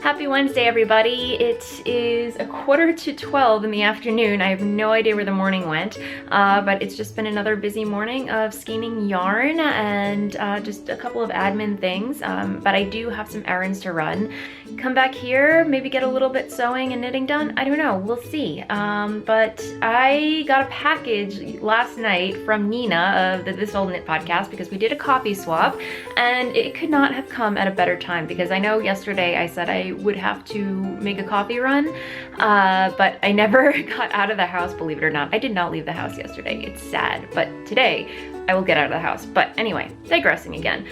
Happy Wednesday, everybody. It is 11:45 in the afternoon. I have no idea where the morning went, but it's just been another busy morning of skeiming yarn and just a couple of admin things, but I do have some errands to run. Come back here, maybe get a little bit sewing and knitting done. I don't know, we'll see. But I got a package last night from Nina of the This Old Knit podcast because we did a copy swap, and it could not have come at a better time because I know yesterday I said I would have to make a coffee run, but I never got out of the house, believe it or not. I did not leave the house yesterday. It's sad, but today I will get out of the house. But anyway, digressing again.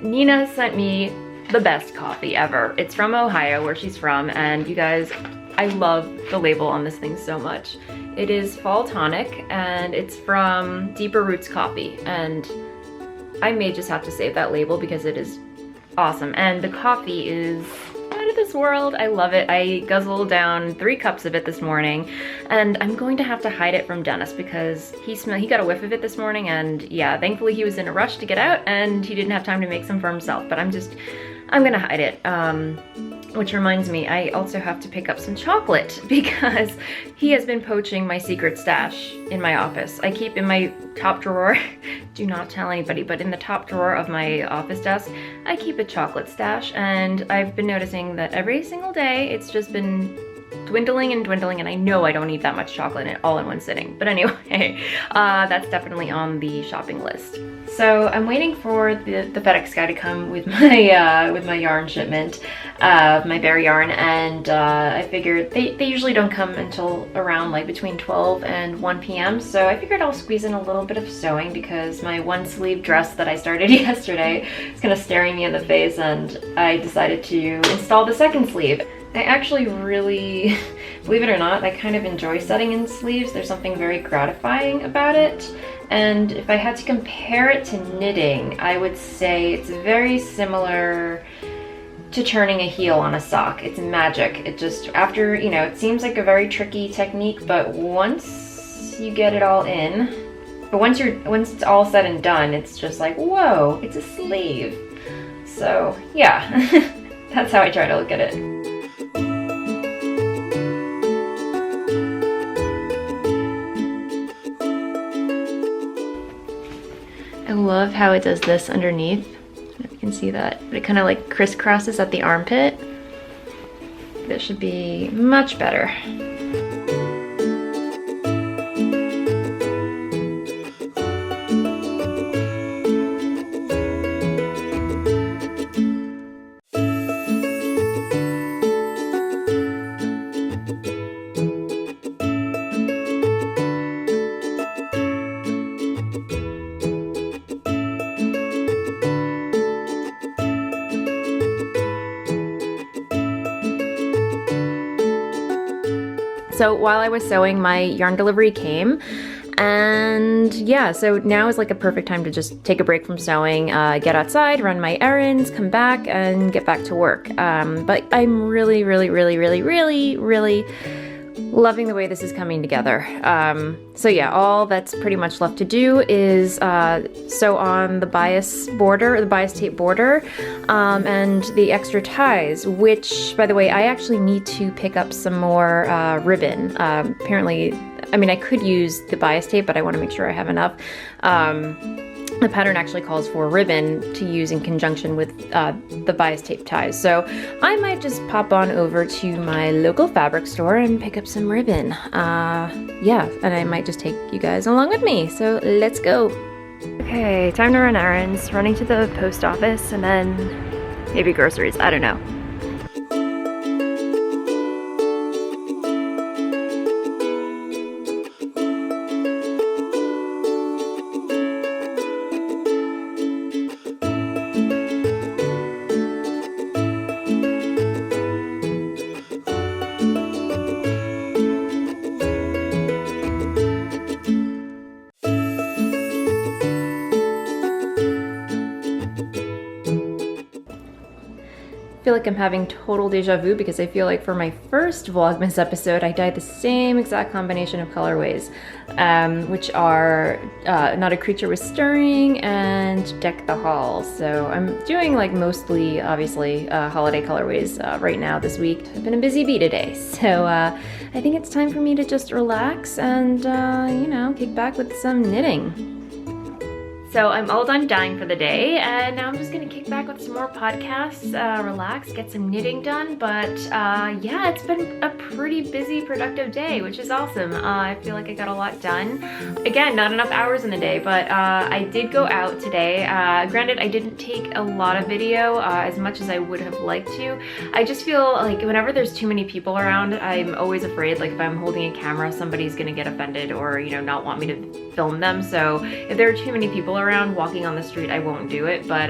Nina sent me the best coffee ever. It's from Ohio, where she's from, and you guys, I love the label on this thing so much. It is Fall Tonic, and it's from Deeper Roots Coffee, and I may just have to save that label because it is awesome. And the coffee is out of this world. I love it. I guzzled down 3 cups of it this morning, and I'm going to have to hide it from Dennis because he got a whiff of it this morning, and yeah, thankfully he was in a rush to get out and he didn't have time to make some for himself, but I'm gonna hide it. Which reminds me, I also have to pick up some chocolate because he has been poaching my secret stash in my office. I keep in my top drawer, do not tell anybody, but in the top drawer of my office desk, I keep a chocolate stash, and I've been noticing that every single day it's just been dwindling and dwindling, and I know I don't eat that much chocolate in it all in one sitting. But anyway, that's definitely on the shopping list. So I'm waiting for the FedEx guy to come with my yarn shipment, my bare yarn, and I figured they usually don't come until around like between 12 and 1 p.m. So I figured I'll squeeze in a little bit of sewing because my one sleeve dress that I started yesterday is kind of staring me in the face, and I decided to install the second sleeve. I actually really, believe it or not, I kind of enjoy setting in sleeves. There's something very gratifying about it. And if I had to compare it to knitting, I would say it's very similar to turning a heel on a sock. It's magic. It just, after, you know, it seems like a very tricky technique, but once you get it all in, but once it's all said and done, it's just like, whoa, it's a sleeve. So yeah, that's how I try to look at it. I love how it does this underneath. I don't know if you can see that, but it kind of like crisscrosses at the armpit. This should be much better. So while I was sewing, my yarn delivery came, and yeah, so now is like a perfect time to just take a break from sewing, get outside, run my errands, come back, and get back to work. But I'm really loving the way this is coming together. So yeah, all that's pretty much left to do is sew on the bias border, the bias tape border, and the extra ties, which, by the way, I actually need to pick up some more ribbon. Apparently, I mean, I could use the bias tape, but I want to make sure I have enough. The pattern actually calls for ribbon to use in conjunction with the bias tape ties. So I might just pop on over to my local fabric store and pick up some ribbon. Yeah, and I might just take you guys along with me. So let's go. Okay, time to run errands, running to the post office, and then maybe groceries, I don't know. feel like I'm having total deja vu because I feel like for my first Vlogmas episode, I dyed the same exact combination of colorways, which are Not a Creature Was Stirring and Deck the Hall. So I'm doing like mostly, obviously, holiday colorways right now this week. I've been a busy bee today, so I think it's time for me to just relax and, you know, kick back with some knitting. So I'm all done dyeing for the day, and now I'm just gonna kick back with some more podcasts, relax, get some knitting done. But yeah, it's been a pretty busy, productive day, which is awesome. I feel like I got a lot done. Again, not enough hours in the day, but I did go out today. Granted, I didn't take a lot of video as much as I would have liked to. I just feel like whenever there's too many people around, I'm always afraid, like if I'm holding a camera, somebody's gonna get offended or, you know, not want me to film them. So if there are too many people around walking on the street, I won't do it. But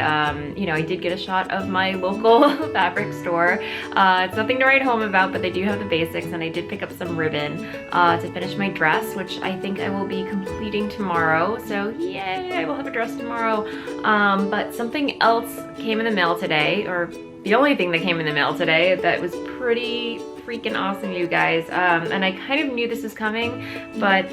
you know, I did get a shot of my local fabric store. It's nothing to write home about, but they do have the basics, and I did pick up some ribbon to finish my dress, which I think I will be completing tomorrow. So yay, I will have a dress tomorrow. But something else came in the mail today, or the only thing that came in the mail today that was pretty freaking awesome, you guys. And I kind of knew this was coming, but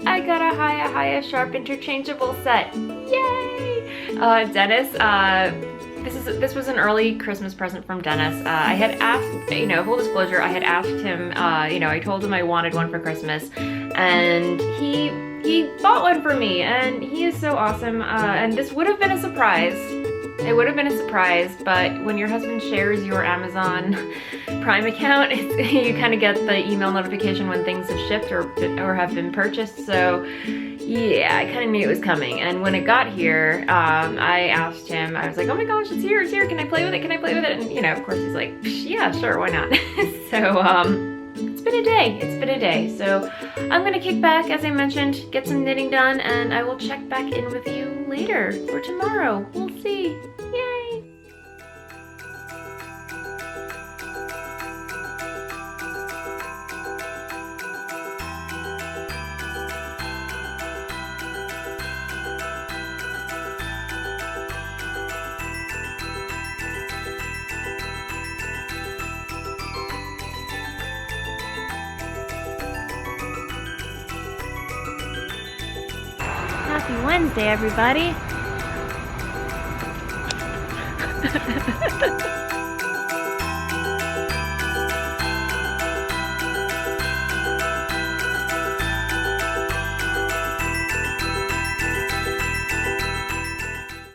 I got a Haya Sharp interchangeable set. Yay! Dennis, this was an early Christmas present from Dennis. I had asked, you know, full disclosure, I had asked him, you know, I told him I wanted one for Christmas, and he bought one for me, and he is so awesome. And this would have been a surprise. It would have been a surprise, but when your husband shares your Amazon Prime account, you kind of get the email notification when things have shipped or have been purchased. So yeah, I kind of knew it was coming. And when it got here, I asked him, I was like, oh my gosh, it's here, can I play with it, can I play with it? And you know, of course he's like, yeah, sure, why not? So it's been a day. So I'm gonna kick back, as I mentioned, get some knitting done, and I will check back in with you later or tomorrow. We'll see. Yay! Happy Wednesday, everybody.